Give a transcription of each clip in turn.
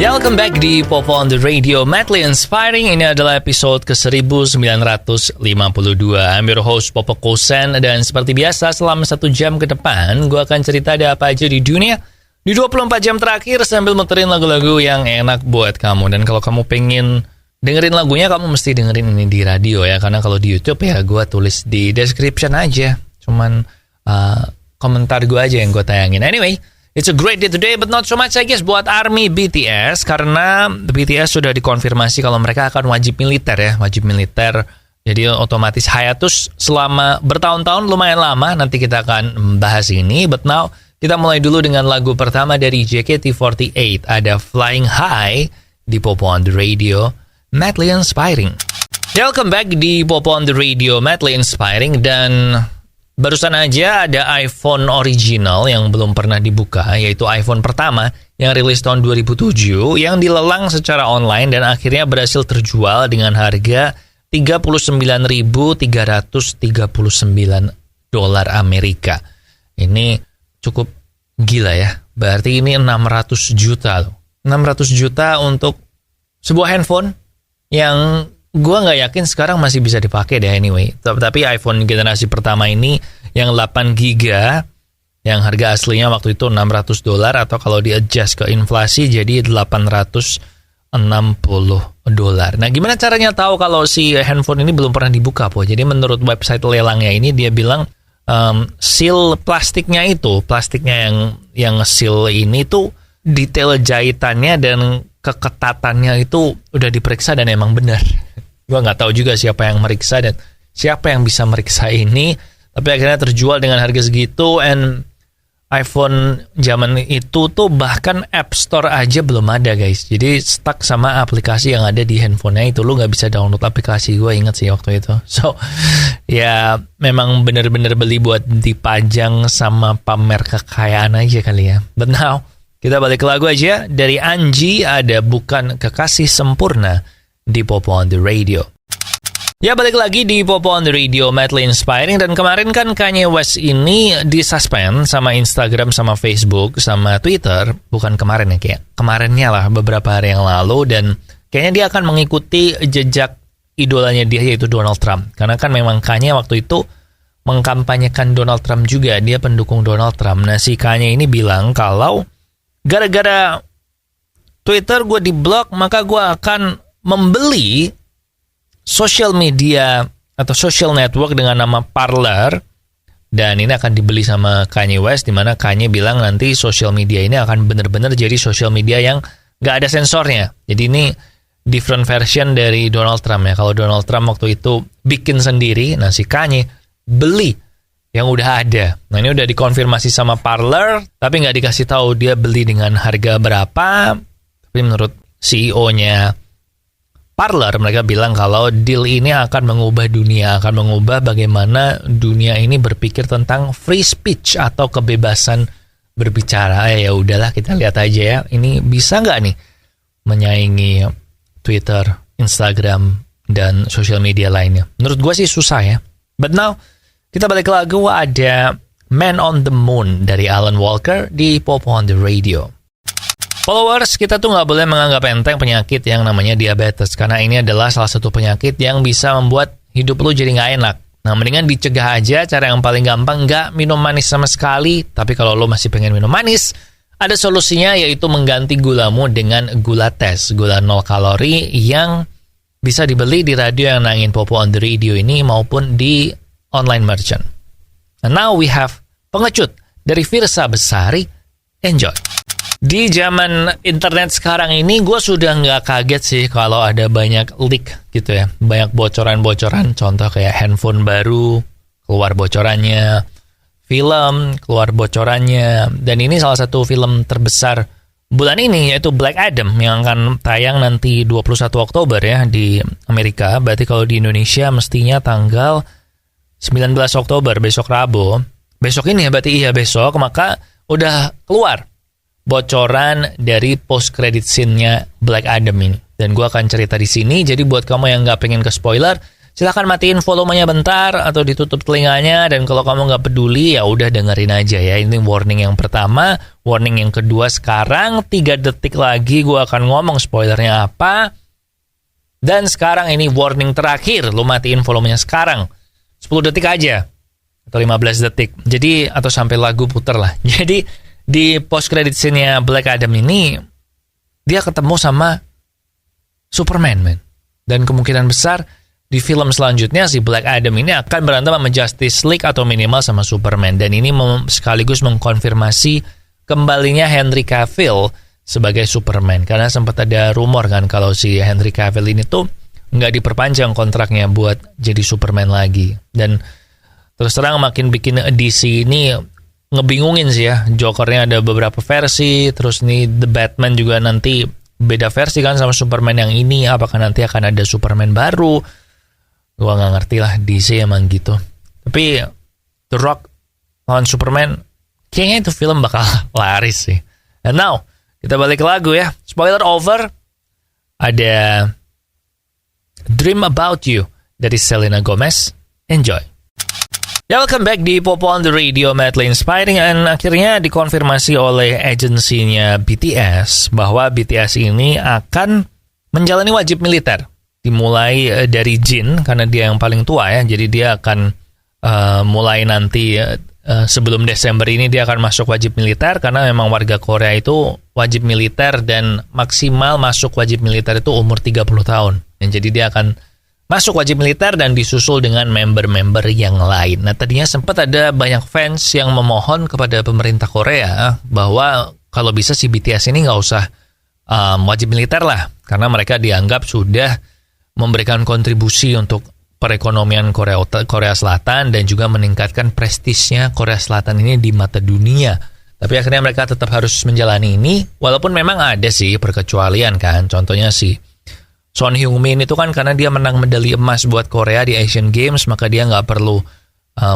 Welcome back di Popo on the Radio, Madly Inspiring. Ini adalah episode ke-1952. I'm your host, Popo Kosen. Dan seperti biasa, selama 1 jam ke depan, gue akan cerita ada apa aja di dunia di 24 jam terakhir sambil muterin lagu-lagu yang enak buat kamu. Dan kalau kamu pengen dengerin lagunya, kamu mesti dengerin ini di radio ya. Karena kalau di YouTube ya, gue tulis di description aja. Cuman komentar gue aja yang gue tayangin. Anyway, it's a great day today, but not so much I guess buat ARMY BTS, karena BTS sudah dikonfirmasi kalau mereka akan wajib militer ya, wajib militer. Jadi otomatis hiatus selama bertahun-tahun, lumayan lama. Nanti kita akan bahas ini, but now kita mulai dulu dengan lagu pertama dari JKT48. Ada Flying High di Popo on the Radio, Madly Inspiring. Welcome back di Popo on the Radio, Madly Inspiring. Dan barusan aja ada iPhone original yang belum pernah dibuka, yaitu iPhone pertama yang rilis tahun 2007, yang dilelang secara online dan akhirnya berhasil terjual dengan harga $39.339 Amerika. Ini cukup gila ya, berarti ini 600 juta loh. 600 juta untuk sebuah handphone yang gue nggak yakin sekarang masih bisa dipakai deh anyway. Tapi iPhone generasi pertama ini yang 8 GB, yang harga aslinya waktu itu $600, atau kalau di-adjust ke inflasi jadi $860. Nah, gimana caranya tahu kalau si handphone ini belum pernah dibuka, Po? Jadi menurut website lelangnya ini dia bilang seal plastiknya yang seal ini tuh detail jahitannya dan keketatannya itu udah diperiksa dan emang benar. Gue nggak tahu juga siapa yang meriksa dan siapa yang bisa meriksa ini, tapi akhirnya terjual dengan harga segitu. And iPhone zaman itu tuh bahkan App Store aja belum ada, guys. Jadi stuck sama aplikasi yang ada di handphonenya itu. Lu nggak bisa download aplikasi, gue inget sih waktu itu. So ya memang bener-bener beli buat dipajang sama pamer kekayaan aja kali ya. But now kita balik ke lagu aja. Dari Anji ada Bukan Kekasih Sempurna di Popo on the Radio. Ya, balik lagi di Popo on the Radio, Madly Inspiring. Dan kemarin kan Kanye West ini disuspend sama Instagram, sama Facebook, sama Twitter. Bukan kemarin ya, kayak kemarinnya lah, beberapa hari yang lalu. Dan kayaknya dia akan mengikuti jejak idolanya dia, yaitu Donald Trump. Karena kan memang Kanye waktu itu mengkampanyekan Donald Trump juga. Dia pendukung Donald Trump. Nah, si Kanye ini bilang kalau gara-gara Twitter gue di-block, maka gue akan membeli social media atau social network dengan nama Parler, dan ini akan dibeli sama Kanye West, di mana Kanye bilang nanti social media ini akan benar-benar jadi social media yang gak ada sensornya. Jadi ini different version dari Donald Trump ya. Kalau Donald Trump waktu itu bikin sendiri, nah si Kanye beli yang udah ada. Nah, ini udah dikonfirmasi sama Parler, tapi gak dikasih tahu dia beli dengan harga berapa. Tapi menurut CEO-nya Parler, mereka bilang kalau deal ini akan mengubah dunia, akan mengubah bagaimana dunia ini berpikir tentang free speech atau kebebasan berbicara. Ya udahlah, kita lihat aja ya. Ini bisa nggak nih menyaingi Twitter, Instagram, dan social media lainnya? Menurut gue sih susah ya. But now, kita balik ke lagu. Ada Man on the Moon dari Alan Walker di Popo on the Radio. Followers, kita tuh nggak boleh menganggap enteng penyakit yang namanya diabetes, karena ini adalah salah satu penyakit yang bisa membuat hidup lu jadi nggak enak. Nah, mendingan dicegah aja. Cara yang paling gampang, nggak minum manis sama sekali. Tapi kalau lo masih pengen minum manis, ada solusinya, yaitu mengganti gulamu dengan gula tes, gula 0 kalori yang bisa dibeli di radio yang nangin Popo on the Radio ini maupun di online merchant. And now we have pengecut dari Virsa Besari. Enjoy. Di zaman internet sekarang ini, gue sudah nggak kaget sih kalau ada banyak leak gitu ya. Banyak bocoran-bocoran, contoh kayak handphone baru, keluar bocorannya, film, keluar bocorannya. Dan ini salah satu film terbesar bulan ini, yaitu Black Adam, yang akan tayang nanti 21 Oktober ya di Amerika. Berarti kalau di Indonesia mestinya tanggal 19 Oktober, besok Rabu. Besok ini ya, berarti iya besok, maka udah keluar bocoran dari post credit scene-nya Black Adam ini. Dan gue akan cerita di sini. Jadi buat kamu yang nggak pengen ke spoiler, Silahkan matiin volumenya bentar atau ditutup telinganya, dan kalau kamu nggak peduli ya udah dengerin aja ya. Ini warning yang pertama. Warning yang kedua sekarang, 3 detik lagi gue akan ngomong spoilernya apa. Dan sekarang ini warning terakhir, lu matiin volumenya sekarang. 10 detik aja atau 15 detik. Jadi atau sampai lagu puter lah. Jadi di post credit scene-nya Black Adam ini dia ketemu sama Superman, man. Dan kemungkinan besar di film selanjutnya si Black Adam ini akan berantem sama Justice League atau minimal sama Superman. Dan ini sekaligus mengkonfirmasi kembalinya Henry Cavill sebagai Superman. Karena sempat ada rumor kan kalau si Henry Cavill ini tuh nggak diperpanjang kontraknya buat jadi Superman lagi. Dan terus terang makin bikin DC ini ngebingungin sih ya. Jokernya ada beberapa versi, terus nih The Batman juga nanti beda versi kan sama Superman yang ini. Apakah nanti akan ada Superman baru? Gua nggak ngerti lah, DC emang gitu. Tapi The Rock lawan Superman, kayaknya itu film bakal laris sih. And now, kita balik ke lagu ya. Spoiler over. Ada Dream About You dari Selena Gomez. Enjoy. Ya, welcome back di Popo on the Radio, madly inspiring. Dan akhirnya dikonfirmasi oleh agensinya BTS bahwa BTS ini akan menjalani wajib militer. Dimulai dari Jin, karena dia yang paling tua ya. Jadi dia akan mulai nanti sebelum Desember ini dia akan masuk wajib militer. Karena memang warga Korea itu wajib militer dan maksimal masuk wajib militer itu umur 30 tahun. Dan jadi dia akan masuk wajib militer dan disusul dengan member-member yang lain. Nah, tadinya sempat ada banyak fans yang memohon kepada pemerintah Korea bahwa kalau bisa si BTS ini nggak usah wajib militer lah. Karena mereka dianggap sudah memberikan kontribusi untuk perekonomian Korea Selatan dan juga meningkatkan prestisnya Korea Selatan ini di mata dunia. Tapi akhirnya mereka tetap harus menjalani ini, walaupun memang ada sih perkecualian kan. Contohnya si Son Heung-min itu kan karena dia menang medali emas buat Korea di Asian Games, maka dia nggak perlu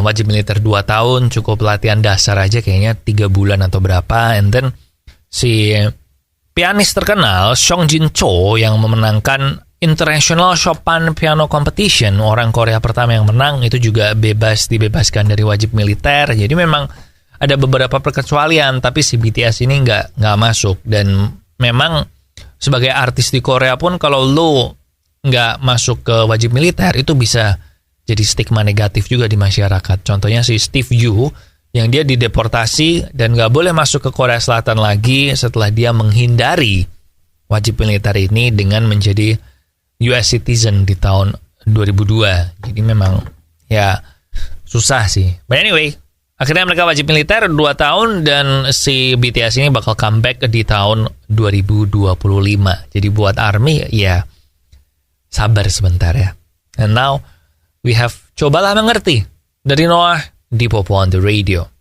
wajib militer 2 tahun, cukup latihan dasar aja kayaknya 3 bulan atau berapa. And then si pianis terkenal Song Jin-cho yang memenangkan International Chopin Piano Competition, orang Korea pertama yang menang, itu juga dibebaskan dari wajib militer. Jadi memang ada beberapa perkecualian, tapi si BTS ini nggak masuk. Dan memang sebagai artis di Korea pun kalau lo nggak masuk ke wajib militer itu bisa jadi stigma negatif juga di masyarakat. Contohnya si Steve Yu yang dia dideportasi dan nggak boleh masuk ke Korea Selatan lagi setelah dia menghindari wajib militer ini dengan menjadi US citizen di tahun 2002. Jadi memang ya susah sih. But anyway, akhirnya mereka wajib militer 2 tahun dan si BTS ini bakal comeback di tahun 2025. Jadi buat ARMY ya sabar sebentar ya. And now we have Cobalah Mengerti dari Noah di Popo on the Radio.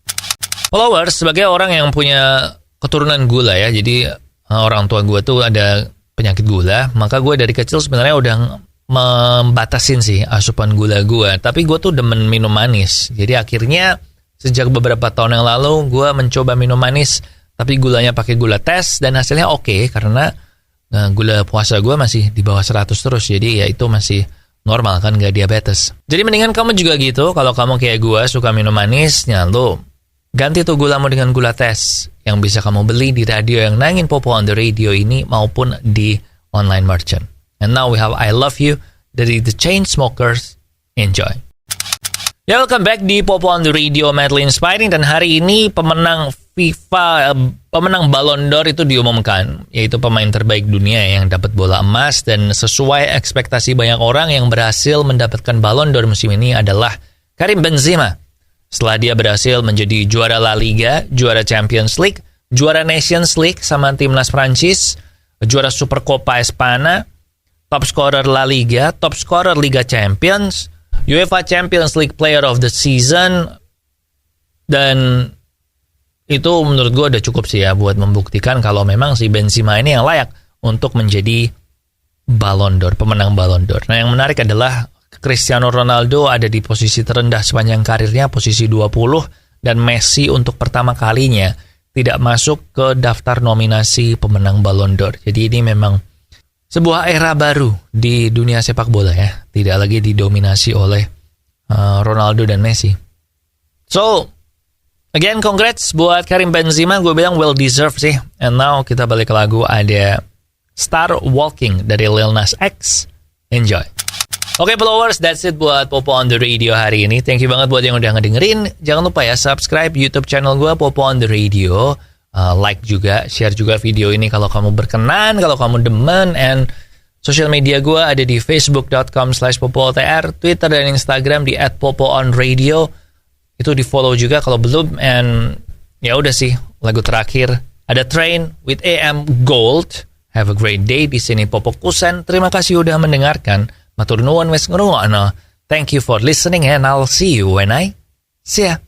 Followers, sebagai orang yang punya keturunan gula ya, jadi orang tua gue tuh ada penyakit gula, maka gue dari kecil sebenarnya udah membatasin sih asupan gula gue. Tapi gue tuh demen minum manis. Jadi akhirnya sejak beberapa tahun yang lalu gue mencoba minum manis, tapi gulanya pakai gula tes dan hasilnya oke, karena gula puasa gue masih di bawah 100 terus. Jadi ya itu masih normal kan, gak diabetes. Jadi mendingan kamu juga gitu, kalau kamu kayak gue suka minum manis, ya lo ganti tuh gulamu dengan gula tes yang bisa kamu beli di radio yang nangin Popo on the Radio ini maupun di online merchant. And now we have I Love You dari The Chainsmokers. Enjoy. Ya, welcome back di Popo on the Radio, madly inspiring. Dan hari ini pemenang Ballon d'Or itu diumumkan, yaitu pemain terbaik dunia yang dapat bola emas. Dan sesuai ekspektasi banyak orang, yang berhasil mendapatkan Ballon d'Or musim ini adalah Karim Benzema. Setelah dia berhasil menjadi juara La Liga, juara Champions League, juara Nations League sama timnas Prancis, juara Supercopa Espana, top scorer La Liga, top scorer Liga Champions, UEFA Champions League Player of the Season. Dan itu menurut gue udah cukup sih ya buat membuktikan kalau memang si Benzema ini yang layak untuk menjadi Ballon d'Or, pemenang Ballon d'Or. Nah, yang menarik adalah Cristiano Ronaldo ada di posisi terendah sepanjang karirnya, posisi 20, dan Messi untuk pertama kalinya tidak masuk ke daftar nominasi pemenang Ballon d'Or. Jadi ini memang sebuah era baru di dunia sepak bola ya. Tidak lagi didominasi oleh Ronaldo dan Messi. So, again, congrats buat Karim Benzema. Gue bilang well deserved sih. And now kita balik ke lagu, ada Star Walking dari Lil Nas X. Enjoy. Oke, followers, that's it buat Popo on the Radio hari ini. Thank you banget buat yang udah ngedengerin. Jangan lupa ya, subscribe YouTube channel gue, Popo on the Radio. Like juga, share juga video ini kalau kamu berkenan, kalau kamu demen. And social media gue ada di facebook.com/popootr, Twitter dan Instagram di @popoonradio. Itu di follow juga kalau belum. And ya udah sih, lagu terakhir ada Train with AM Gold. Have a great day. Di sini Popo Kusen. Terima kasih udah mendengarkan. Matur nuwun wis ngrungokno. Thank you for listening and I'll see you when I see ya.